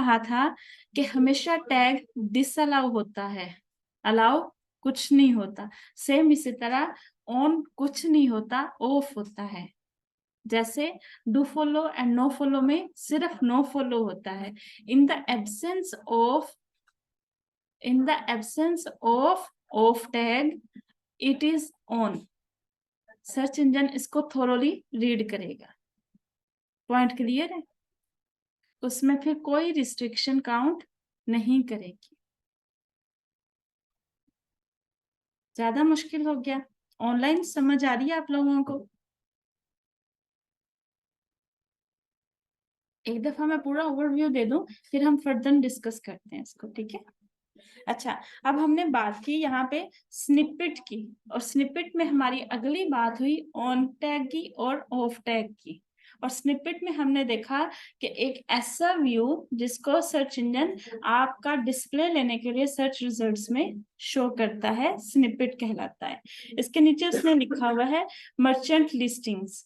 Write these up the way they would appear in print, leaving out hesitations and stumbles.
कहा था कि हमेशा टैग डिसअलाउ होता है, अलाउ कुछ नहीं होता। सेम इसी तरह ऑन कुछ नहीं होता, ऑफ होता है। जैसे do follow and no follow में सिर्फ नो फॉलो होता है। In the absence of off tag it is on. Search engine इसको थोरोली रीड करेगा। पॉइंट क्लियर है? उसमें फिर कोई रिस्ट्रिक्शन काउंट नहीं करेगी। ज्यादा मुश्किल हो गया? ऑनलाइन समझ आ रही है आप लोगों को? एक दफा मैं पूरा ओवरव्यू दे दूं, फिर हम फर्दर डिस्कस करते हैं इसको, ठीक है? अच्छा, अब हमने बात की यहाँ पे स्निपेट की, और स्निपेट में हमारी अगली बात हुई ऑन टैग की और ऑफ टैग की। और स्निपेट में हमने देखा कि एक ऐसा व्यू जिसको सर्च इंजन आपका डिस्प्ले लेने के लिए सर्च रिजल्ट्स में शो करता है, स्निपेट कहलाता है। इसके नीचे उसने लिखा हुआ है मर्चेंट लिस्टिंग्स।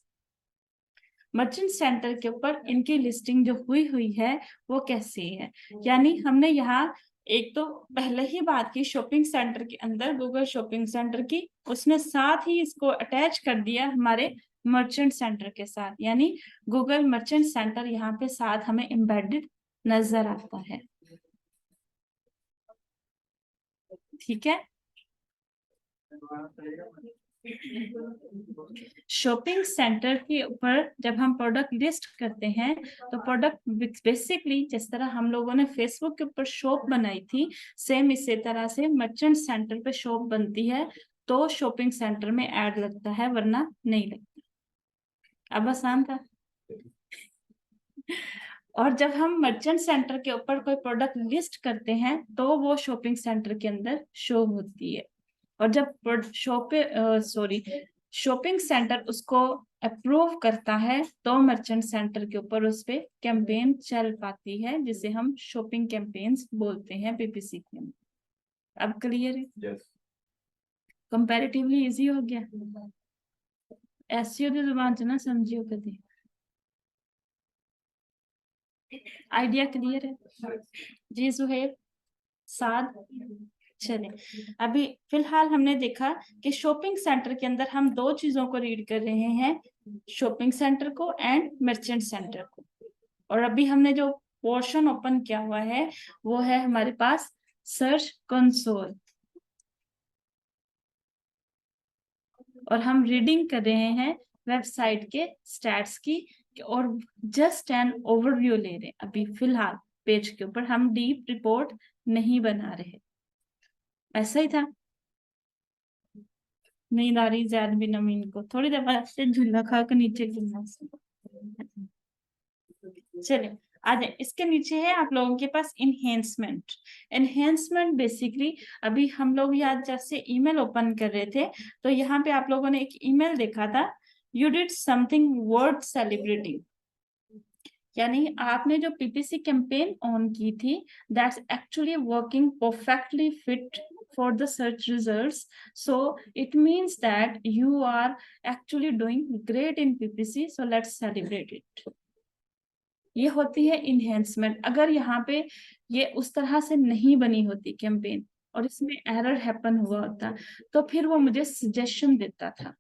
मर्चेंट सेंटर के ऊपर इनकी लिस्टिंग जो हुई है वो कैसी है, यानी हमने यहाँ एक तो पहले ही बात की शॉपिंग सेंटर के अंदर गूगल शॉपिंग सेंटर की, उसने साथ ही इसको अटैच कर दिया हमारे मर्चेंट सेंटर के साथ, यानी गूगल मर्चेंट सेंटर यहाँ पे साथ हमें एम्बेडेड नजर आता है। ठीक है, शॉपिंग सेंटर के ऊपर जब हम प्रोडक्ट लिस्ट करते हैं तो प्रोडक्ट बेसिकली जिस तरह हम लोगों ने फेसबुक के ऊपर शॉप बनाई थी, सेम इसी तरह से मर्चेंट सेंटर पे शॉप बनती है, तो शॉपिंग सेंटर में ऐड लगता है, वरना नहीं लगता। अब आसान था। और जब हम मर्चेंट सेंटर के ऊपर कोई प्रोडक्ट लिस्ट करते हैं तो वो शॉपिंग सेंटर के अंदर शो होती है, और जब शॉपिंग सेंटर उसको अप्रूव करता है तो मर्चेंट सेंटर के ऊपर उस पे कैंपेन चल पाती है, जिसे हम शॉपिंग कैंपेन्स बोलते हैं पीपीसी के अंदर। अब क्लियर है? yes. कंपैरेटिवली इजी हो गया। एसईओ की जुबान च ना समझियो कभी। आइडिया क्लियर है जी सुहेब साद? चले, अभी फिलहाल हमने देखा कि शॉपिंग सेंटर के अंदर हम दो चीजों को रीड कर रहे हैं, शॉपिंग सेंटर को एंड मर्चेंट सेंटर को। और अभी हमने जो पोर्शन ओपन किया हुआ है वो है हमारे पास सर्च कंसोल, और हम रीडिंग कर रहे हैं वेबसाइट के स्टैट्स की, और जस्ट एन ओवरव्यू ले रहे हैं अभी फिलहाल पेज के ऊपर, हम डीप रिपोर्ट नहीं बना रहे। ऐसा ही था? नींद आ रही ज्यादा भी नमीन को, थोड़ी देर बाद से झूला खा के नीचे गिरना। चलिए आ जाए, इसके नीचे है आप लोगों के पास इनहेंसमेंट। इनहेंसमेंट बेसिकली अभी हम लोग यहाँ जैसे ईमेल ओपन कर रहे थे तो यहाँ पे आप लोगों ने एक ईमेल देखा था, you did something worth celebrating, यानी आपने जो पीपीसी कैंपेन ऑन की थी that's actually working perfectly fit for the search results, so it means that you are actually doing great in PPC, so let's celebrate it. ये होती है enhancement. अगर यहाँ पे ये उस तरह से नहीं बनी होती कैंपेन और इसमें एरर हैपन हुआ होता तो फिर वो मुझे सजेशन देता था,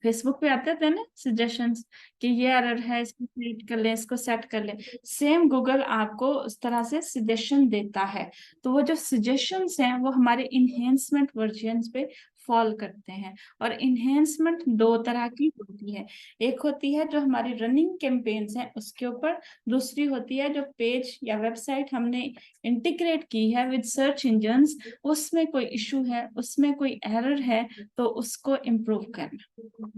फेसबुक पे आते थे ना सजेशंस कि ये एरर है, इसको सेट कर ले, इसको सेट कर ले। सेम गूगल आपको उस तरह से सजेशन देता है, तो वो जो सजेशंस हैं वो हमारे इनहेंसमेंट वर्जन्स पे फॉल करते हैं। और इनहेंसमेंट दो तरह की होती है, एक होती है जो हमारी रनिंग कैंपेन्स हैं उसके ऊपर, दूसरी होती है जो पेज या वेबसाइट हमने इंटीग्रेट की है विद सर्च इंजन्स, उसमें कोई इशू है, उसमें कोई एरर है तो उसको इम्प्रूव करना।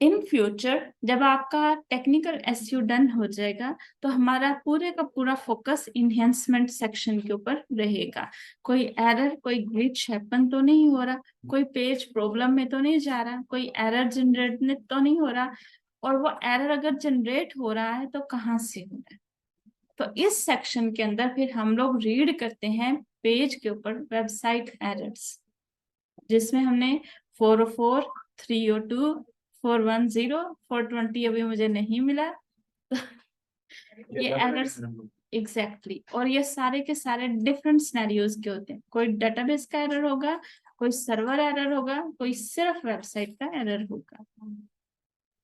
इन फ्यूचर जब आपका टेक्निकल एसईओ डन हो जाएगा तो हमारा पूरे का पूरा फोकस इनहेंसमेंट सेक्शन के ऊपर रहेगा। कोई एरर, कोई ग्लिच हैपन तो नहीं हो रहा, कोई पेज प्रॉब्लम में तो नहीं जा रहा, कोई एरर जनरेट तो नहीं हो रहा, और वो एरर अगर जनरेट हो रहा है तो कहाँ से हो रहा है। तो इस सेक्शन के अंदर फिर हम लोग रीड करते हैं पेज के ऊपर वेबसाइट एरर्स, जिसमें हमने 404, 302, 410, 420 अभी मुझे नहीं मिला ये एरर्स एग्जैक्टली और ये सारे के सारे डिफरेंट सिनेरियोज के होते हैं। कोई डेटाबेस का एरर होगा, कोई सर्वर एरर होगा, कोई सिर्फ वेबसाइट का एरर होगा।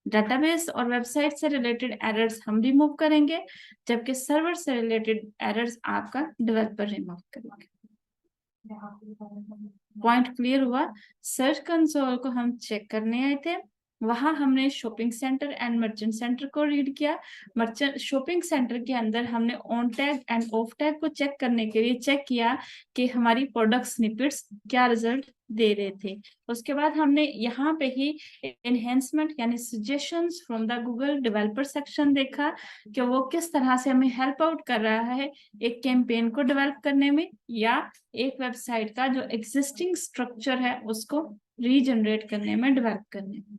डेटाबेस और वेबसाइट से रिलेटेड एरर्स हम रिमूव करेंगे, जबकि सर्वर से रिलेटेड एरर्स आपका डेवलपर रिमूव करेंगे। पॉइंट क्लियर हुआ? सर्च कंसोल को हम चेक करने आए थे, वहां हमने shopping centre and merchant centre को रीड किया। मर्चेंट शॉपिंग सेंटर के अंदर हमने on tag end of tag को चेक करने के लिए चेक किया कि हमारी प्रोडक्ट स्निपेट्स क्या रिजल्ट दे रहे थे। उसके बाद हमने यहाँ पे ही एनहेंसमेंट यानी suggestions from the Google developer section देखा कि वो किस तरह से हमें हेल्प आउट कर रहा है एक कैंपेन को डेवलप करने में या एक वेबसाइट का जो एग्जिस्टिंग स्ट्रक्चर है उसको रीजनरेट करने में, डेवलप करने में।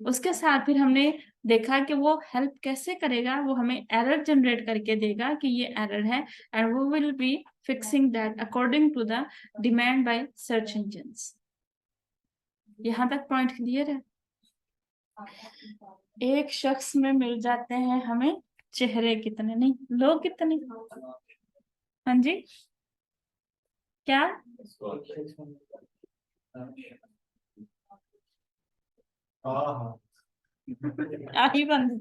उसके साथ फिर हमने देखा कि वो हेल्प कैसे करेगा, वो हमें एरर जनरेट करके देगा कि ये एरर है एंड वो will be fixing that according to the demand by search engines. यहाँ तक पॉइंट क्लियर है? एक शख्स में मिल जाते हैं हमें चेहरे कितने, नहीं लोग कितने। हाँ जी, क्या? आही बंद।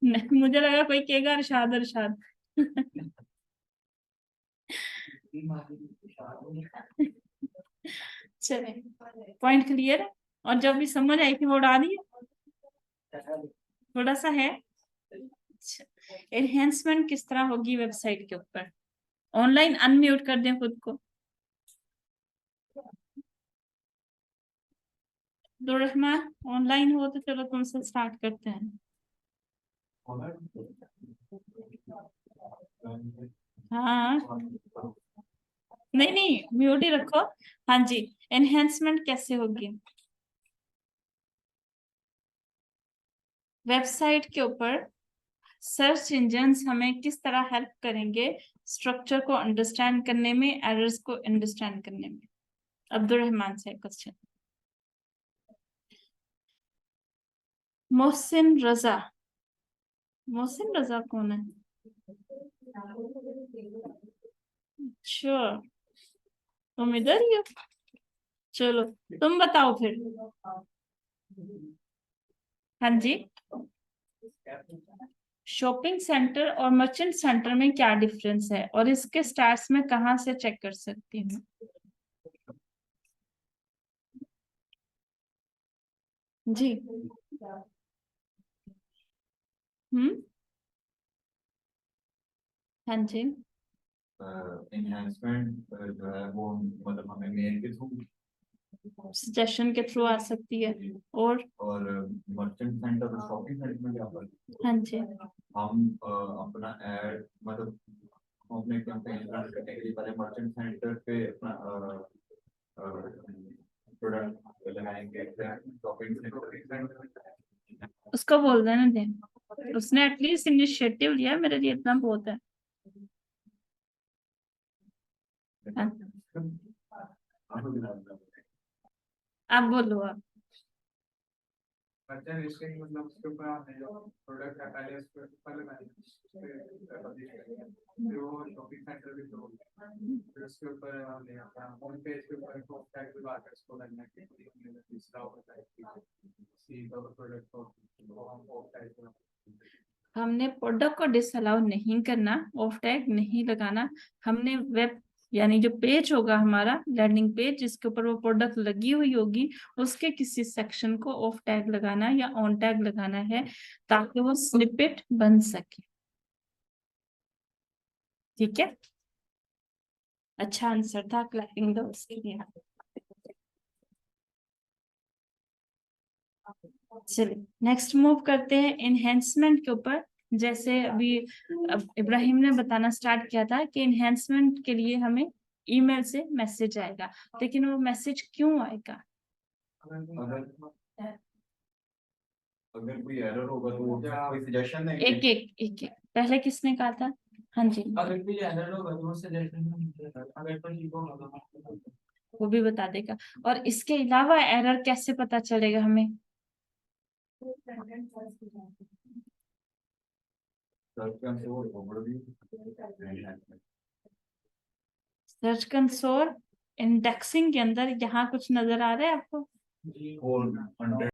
नहीं, मुझे लगा कोई कहेगा अरशाद अरशाद। चले, पॉइंट क्लियर है? और जब भी समझ आई थी वो उड़ा दी, थोड़ा सा है। एनहेंसमेंट किस तरह होगी वेबसाइट के ऊपर? ऑनलाइन अनम्यूट कर दें खुद को। रहमान ऑनलाइन हो तो चलो तुमसे स्टार्ट करते हैं। हाँ नहीं नहीं, म्यूट ही रखो। हाँ जी, एनहेंसमेंट कैसे होगी वेबसाइट के ऊपर? सर्च इंजन्स हमें किस तरह हेल्प करेंगे स्ट्रक्चर को अंडरस्टैंड करने में, एरर्स को अंडरस्टैंड करने में? अब्दुल रहमान से क्वेश्चन। मोहसिन रजा, मोहसिन रजा कौन है? श्योर, तुम इधर ही हो? चलो तुम बताओ फिर। हाँ जी, शॉपिंग सेंटर और मर्चेंट सेंटर में क्या डिफरेंस है और इसके स्टार्स में कहाँ से चेक कर सकती हूँ? जी। हम्म। हाँ जी। एनहांसमेंट जो है वो मतलब हमें मेल के थ्रू, सजेशन के थ्रू आ सकती है। और मर्चेंट सेंटर और शॉपिंग सेंटर में क्या फर्क है? हाँ जी, हम अपना ऐड मतलब हम अपने कैंपेन रन करने के लिए पहले मर्चेंट सेंटर पे अपना प्रोडक्ट लगाएंगे, शॉपिंग सेंटर उसको बोल देना दे, उसने एटलीस्ट इनिशिएटिव लिया, मेरे लिए इतना बहुत है। हाँ, आप बोलो आप। मतलब इसके मतलब उसके ऊपर आपने जो प्रोडक्ट है पहले उसके ऊपर लगाएंगे, जो शॉपिंग सेंटर भी तो फिर उसके ऊपर हमने अपना होम पेज के ऊपर टॉप टैग भी बात है इसको लगना कि तीसरा होता है कि सी द प्रोडक्ट को हम टॉप टैग हमने प्रोडक्ट को डिसअलाउ नहीं करना, ऑफ टैग नहीं लगाना। हमने वेब यानी जो पेज होगा हमारा लैंडिंग पेज जिसके ऊपर वो प्रोडक्ट लगी हुई होगी उसके किसी सेक्शन को ऑफ टैग लगाना या ऑन टैग लगाना है ताकि वो स्निपेट बन सके। ठीक है, अच्छा आंसर था, क्लैपिंग दो उसके लिए। चलिए नेक्स्ट मूव करते हैं एनहेंसमेंट के ऊपर। जैसे अभी अब इब्राहिम ने बताना स्टार्ट किया था कि एनहेंसमेंट के लिए हमें ईमेल से मैसेज आएगा, लेकिन वो मैसेज क्यों आएगा? अगर कोई एरर होगा तो वो कोई सजेशन देंगे। एक एक एक एक पहले किसने कहा था? हाँ जी, अगर कोई एरर होगा तो वो सजेशन अगर वो भी बता देगा। और इसके अलावा एरर कैसे पता चलेगा हमें? सर्च कंसोल इंडेक्सिंग के अंदर यहाँ कुछ नजर आ रहा है आपको?